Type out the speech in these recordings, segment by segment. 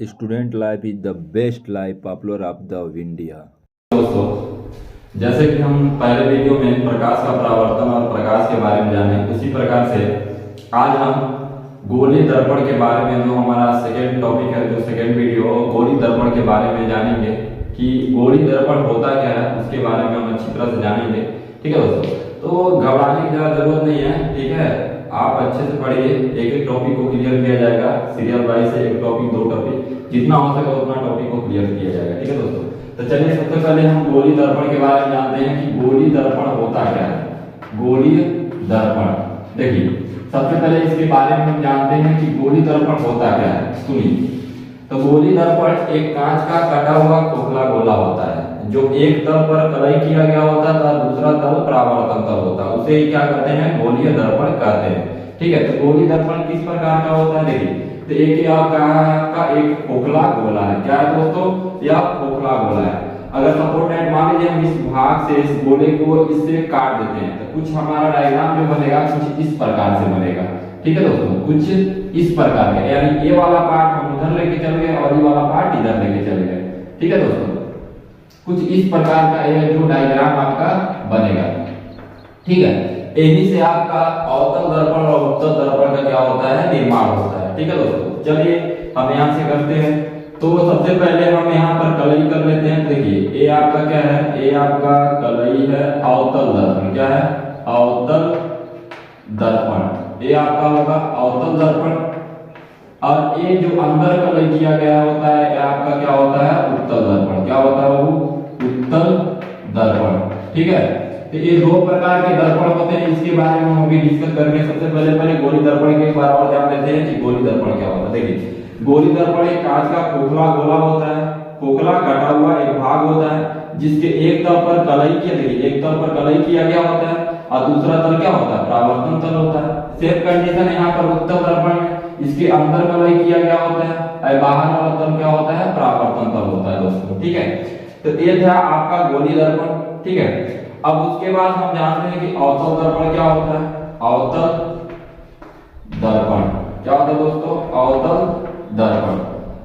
Student life is the best life popular of the India. दोस्तों, जैसे कि हम पहले वीडियो में प्रकाश का परावर्तन और प्रकाश के बारे में जाने, उसी प्रकार से आज हम गोलीय दर्पण के बारे में, जो हमारा सेकेंड टॉपिक है, जो सेकेंड वीडियो गोलीय दर्पण के बारे में जानेंगे कि गोलीय दर्पण होता क्या है, उसके बारे में हम अच्छी तरह से जानेंगे। ठीक है दोस्तों, तो घबराने की ज़्यादा जरूरत नहीं है। ठीक है, आप अच्छे से पढ़िए, एक एक टॉपिक को क्लियर किया जाएगा सीरियल वाइज से, एक टॉपिक दो टॉपिक, जितना हो सके उतना टॉपिक को क्लियर किया जाएगा। ठीक है दोस्तों, तो चलिए सबसे पहले हम गोलीय दर्पण के बारे में जानते हैं कि गोलीय दर्पण होता क्या है। गोलीय दर्पण, देखिए सबसे पहले इसके बारे में हम जानते हैं कि गोलीय दर्पण होता क्या है। सुनिए, तो गोलीय दर्पण एक कांच का कटा हुआ खोखला गोला होता है, जो एक तल पर कलई किया गया होता है, दूसरा तल परावर्तन तल होता है, उसे क्या कहते हैं, गोलीय दर्पण कहते हैं। ठीक है, तो गोलीय दर्पण किस प्रकार का होता है, देखिए तो एक आपका एक खोखला गोला है। क्या है दोस्तों, यह खोखला गोला है। अगर सपोर्ट नेट मान लीजिए हम इस भाग से इस गोले को इससे काट देते हैं, तो कुछ हमारा डायग्राम जो बनेगा कुछ इस प्रकार से बनेगा। ठीक है दोस्तों, कुछ इस प्रकार का, यानी ये वाला पार्ट हम उधर लेके चल गए और ये वाला पार्ट इधर लेके चल गए। ठीक है दोस्तों, कुछ इस प्रकार का ये जो डायग्राम आपका बनेगा। ठीक है, यही से आपका अवतल दर्पण और उत्तल दर्पण का क्या होता है, निर्माण होता है। ठीक है दोस्तों, चलिए हम यहाँ से करते हैं। तो सबसे पहले हम यहाँ पर कलई कर लेते हैं। देखिए ये आपका क्या है, ये आपका कलई है, अवतल दर्पण क्या है, अवतल दर्पण, ये आपका होगा अवतल दर्पण। और ये जो अंदर कलई किया गया होता है, ये आपका क्या होता है, उत्तल दर्पण। क्या होता है वो, उत्तल दर्पण। ठीक है, तो ये दो प्रकार के दर्पण होते हैं, इसके बारे में हम अभी डिस्कस करेंगे। सबसे पहले गोलीय दर्पण के एक बार और जान लेते हैं कि गोलीय दर्पण क्या होता है। देखिए गोलीय दर्पण एक कांच का खोखला गोला होता है, खोखला कटा हुआ एक भाग होता है, जिसके एक तल पर कलई किया, देखिए एक तल पर कलई किया गया होता है और दूसरा तल क्या होता है, परावर्तन तल होता है। सेम कंडीशन यहाँ पर उत्तल दर्पण में, इसके अंदर कलई किया गया होता है और बाहर वाला तल क्या होता है, परावर्तन तल होता है दोस्तों। ठीक है, तो ये था आपका गोलीय दर्पण। ठीक है, अब उसके बाद हम जानते हैं कि अवतल दर्पण क्या होता है। अवतल दर्पण क्या होता है दोस्तों, अवतल दर्पण।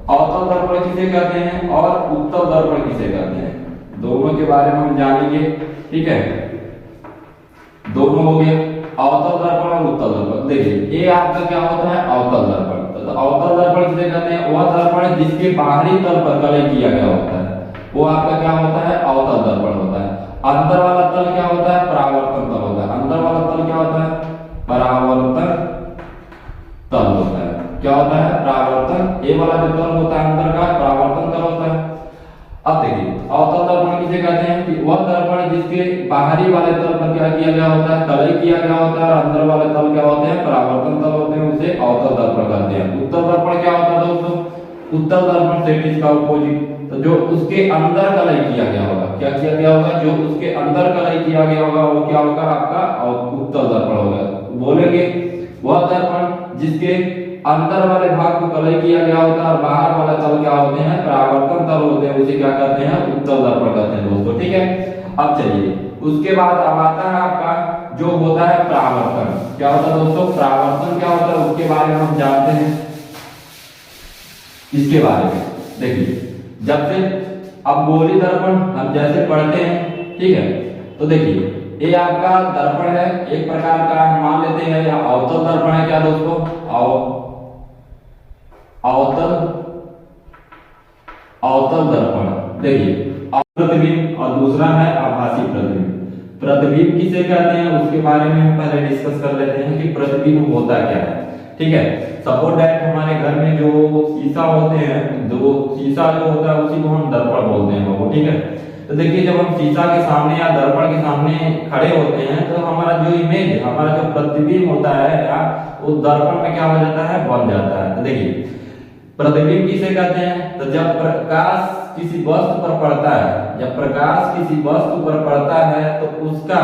अवतल दर्पण किसे कहते हैं और उत्तल दर्पण किसे कहते हैं, दोनों के बारे में हम जानेंगे। ठीक है, दोनों हो गए, अवतल दर्पण और उत्तल दर्पण। देखिए ये आपका क्या होता है, अवतल दर्पण। तो अवतल दर्पण किसे कहते हैं, वह दर्पण जिसके बाहरी तल पर कलई किया गया होता है, वो आपका क्या होता है, अवतल दर्पण होता है। अंदर वाला तल क्या होता है, परावर्तन तल होता है। अंदर वाला तल क्या होता है, परावर्तन तल होता है। क्या होता है, परावर्तन। ये वाला जो तल होता है अंदर का, परावर्तन तल होता है। अब देखिए अवतल दर्पण किसे कहते हैं कि वह दर्पण जिसके बाहरी वाले तल पर क्या किया गया होता है, कलई किया गया होता है, और अंदर वाले तल क्या होते हैं, परावर्तन तल होते हैं, उसे अवतल दर्पण कहते हैं। उत्तल दर्पण क्या होता है दोस्तों, उत्तल दर्पण से इसका अपोजिट, तो जो उसके अंदर कलई किया गया होगा, क्या किया गया होगा, जो उसके अंदर कलई किया गया होगा वो क्या होगा, आपका उत्तल दर्पण होगा। बोलेंगे वह दर्पण जिसके अंदर वाले भाग को कलई किया गया होता है और बाहर वाला तल क्या होते हैं, परावर्तन तल होते हैं, उसे क्या कहते हैं, उत्तल दर्पण कहते हैं दोस्तों। ठीक है, अब चलिए उसके बाद अब आता है आपका जो होता है परावर्तन। क्या होता है दोस्तों, परावर्तन क्या होता है, उसके बारे में हम जानते हैं। इसके बारे में देखिए, जब से अब गोलीय दर्पण हम जैसे पढ़ते हैं, ठीक है, तो देखिए ये आपका दर्पण है एक प्रकार का, हम मान लेते हैं या अवतल दर्पण है। क्या दोस्तों, अवतल दर्पण। देखिए प्रतिबिंब और दूसरा है आभासी प्रतिबिंब। प्रतिबिंब किसे कहते हैं उसके बारे में हम पहले डिस्कस कर लेते हैं कि प्रतिबिंब होता क्या है। ठीक है, सपोज दैट हमारे घर में जो शीशा होते हैं, दो शीशा जो होता है उसी को हम दर्पण बोलते हैं बाबू। ठीक है, तो देखिए जब हम शीशा के सामने या दर्पण के सामने खड़े होते हैं, तो हमारा जो इमेज, हमारा जो प्रतिबिंब होता है या उस दर्पण में क्या हो जाता है, बन जाता है। तो देखिए प्रतिबिंब किसे कहते हैं, तो जब प्रकाश किसी वस्तु पर पड़ता है, जब प्रकाश किसी वस्तु पर पड़ता है तो उसका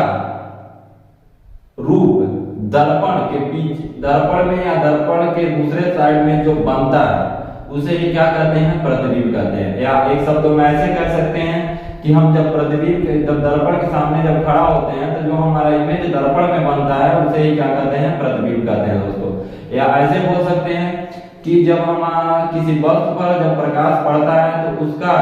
रूप दर्पण के बीच, दर्पण में या दर्पण के दूसरे साइड में जो बनता है उसे ही क्या कहते हैं, प्रतिबिंब कहते हैं। या एक शब्द में ऐसे कह सकते हैं कि हम जब प्रतिबिंब जब दर्पण के सामने जब खड़ा होते हैं, तो जो हमारा इमेज दर्पण में बनता है उसे ही क्या कहते हैं, प्रतिबिंब कहते हैं दोस्तों। या ऐसे बोल सकते हैं कि जब हम किसी वस्तु पर जब प्रकाश पड़ता है तो उसका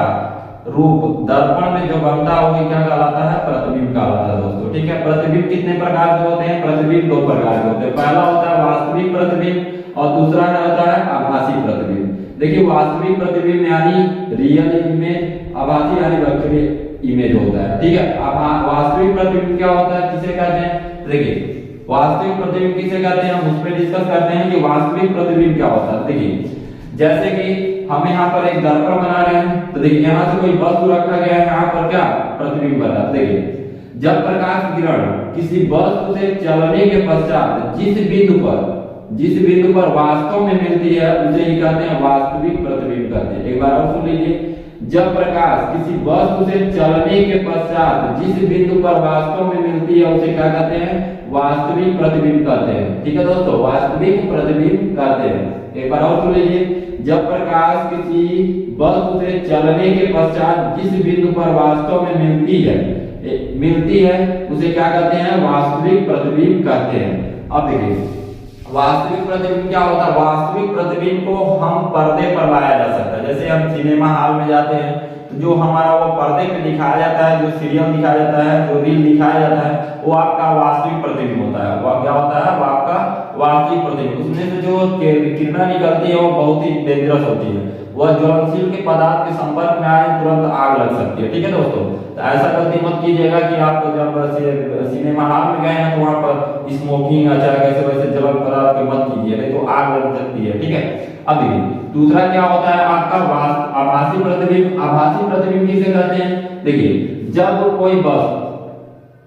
रूप दर्पण में जो बनता है वो क्या कहलाता है? प्रतिबिंब कहलाता है दोस्तों। ठीक है, प्रतिबिंब कितने प्रकार के होते हैं? प्रतिबिंब दो प्रकार के होते हैं। पहला होता है वास्तविक प्रतिबिंब और दूसरा होता है आभासी प्रतिबिंब। देखिए, वास्तविक प्रतिबिंब यानी रियल इमेज, आभासी यानी वर्चुअल इमेज होता है। ठीक है, अब वास्तविक प्रतिबिंब क्या होता है, किसे कहते हैं? देखिए, वास्तविक प्रतिबिंब किसे कहते हैं, हम उस पर डिस्कस करते हैं कि वास्तविक प्रतिबिंब क्या होता है। देखिए, जैसे कि हम यहाँ पर एक दर्पण बना रहे हैं, तो देखिए यहाँ से कोई वस्तु रखा गया है, यहाँ पर क्या प्रतिबिंब बन रहा है। देखिए, जब प्रकाश किरण किसी वस्तु से चलने के पश्चात जिस बिंदु पर वास्तव में मिलती है उसे ही कहते हैं वास्तविक प्रतिबिंब कहते हैं। एक बार और सुन लीजिए, जब प्रकाश किसी वस्तु से चलने के पश्चात जिस बिंदु पर वास्तव में मिलती है उसे क्या कहते हैं? वास्तविक प्रतिबिंब कहते हैं। ठीक है दोस्तों, वास्तविक प्रतिबिंब कहते हैं। एक बार और सुन लीजिए, जब प्रकाश किसी वस्तु से चलने के पश्चात जिस बिंदु पर वास्तव में मिलती है उसे क्या कहते हैं? वास्तविक प्रतिबिंब कहते हैं। अब देखिए, वास्तविक प्रतिबिंब क्या होता है? वास्तविक प्रतिबिंब को हम पर्दे पर लाया जा सकता है। जैसे हम सिनेमा हॉल में जाते हैं तो जो हमारा वो पर्दे पे दिखाया जाता है, जो सीरियल दिखाया जाता है, जो रील दिखाया जाता है, वो आपका वास्तविक प्रतिबिंब होता है। वो क्या होता है? वो आपका वास्तविक प्रतिबिंब। उसमें से जो किरणें निकलती है वो बहुत ही डेंजरस होती है। वह ज्वलनशील के पदार्थ के संपर्क में आए तुरंत आग लग सकती है। ठीक है दोस्तों, तो ऐसा गलती मत कीजिएगा कि आप जब सिनेमा हॉल में गए हैं तो वहां पर स्मोकिंग अच्छा कैसे वैसे जलन पदार्थ के मत कीजिए, नहीं तो आग लग सकती है। ठीक है, अब देखिए, दूसरा क्या होता है आपका आभासी प्रतिबिंब। आभासी प्रतिबिंब किसे कहते हैं? देखिए,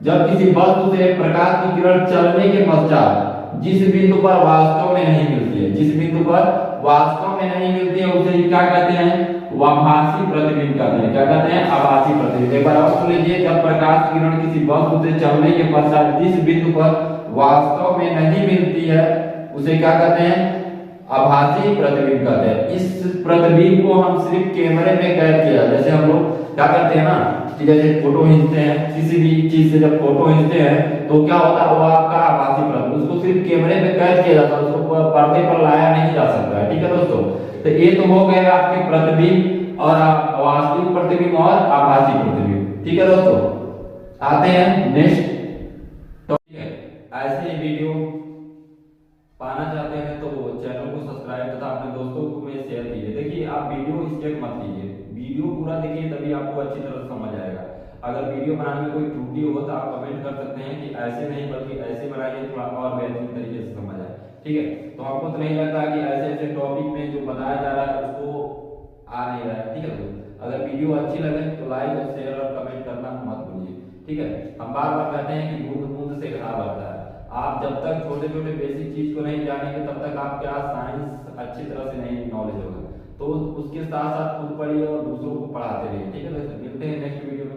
जब किसी वस्तु से प्रकाश की किरण चलने के पश्चात जिस बिंदु पर वास्तव में नहीं मिलती है उसे क्या कहते हैं? आभासी प्रतिबिंब कहते हैं। क्या कहते हैं? आभासी प्रतिबिंब। एक बार और सुन लीजिए, जब प्रकाश किरण किसी वस्तु से चलने के पश्चात जिस बिंदु पर वास्तव में नहीं मिलती है उसे क्या कहते हैं? आभासी प्रतिबिंब कहते हैं। इस प्रतिबिंब को हम सिर्फ कैमरे में कैद किया, जैसे हम लोग क्या करते हैं ना कि जैसे फोटो खींचते हैं, किसी भी चीज से जब फोटो खींचते हैं तो क्या होता है? वो आपका आभासी प्रतिबिंब, उसको सिर्फ कैमरे में कैद किया जाता है, उसको पर्दे पर लाया नहीं जा सकता है। ठीक है दोस्तों, तो ये तो हो गए आपके प्रतिबिंब और वास्तविक प्रतिबिंब और आभासी प्रतिबिंब। ठीक है दोस्तों, आते हैं नेक्स्ट टॉपिक। ऐसे ही वीडियो पाना चाहते हैं तो चैनल को सब्सक्राइब तथा अपने दोस्तों को में शेयर कीजिए। देखिए, आप वीडियो स्किप मत कीजिए, वीडियो पूरा देखिए तभी आपको अच्छी तरह समझ आएगा। अगर वीडियो बनाने में कोई त्रुटि हो तो आप कमेंट कर सकते हैं कि ऐसे नहीं बल्कि ऐसे बनाइए, थोड़ा और बेहतरीन तरीके से समझ आए। ठीक है, तो आपको तो नहीं लगता कि ऐसे टॉपिक में जो बताया जा रहा है उसको आ नहीं रहा है। ठीक है, तो अगर वीडियो अच्छी लगे तो लाइक और शेयर और कमेंट करना मत भूलिए। ठीक है, हम बार बार कहते हैं कि बूंद बूंद से घड़ा भरता है। आप जब तक छोटे छोटे बेसिक चीज को नहीं जानेंगे तब तक आपके पास साइंस अच्छी तरह से नहीं नॉलेज होगा। तो उसके साथ साथ खुद पढ़िए और दूसरों को पढ़ाते रहिए। ठीक है, मिलते हैं नेक्स्ट वीडियो में।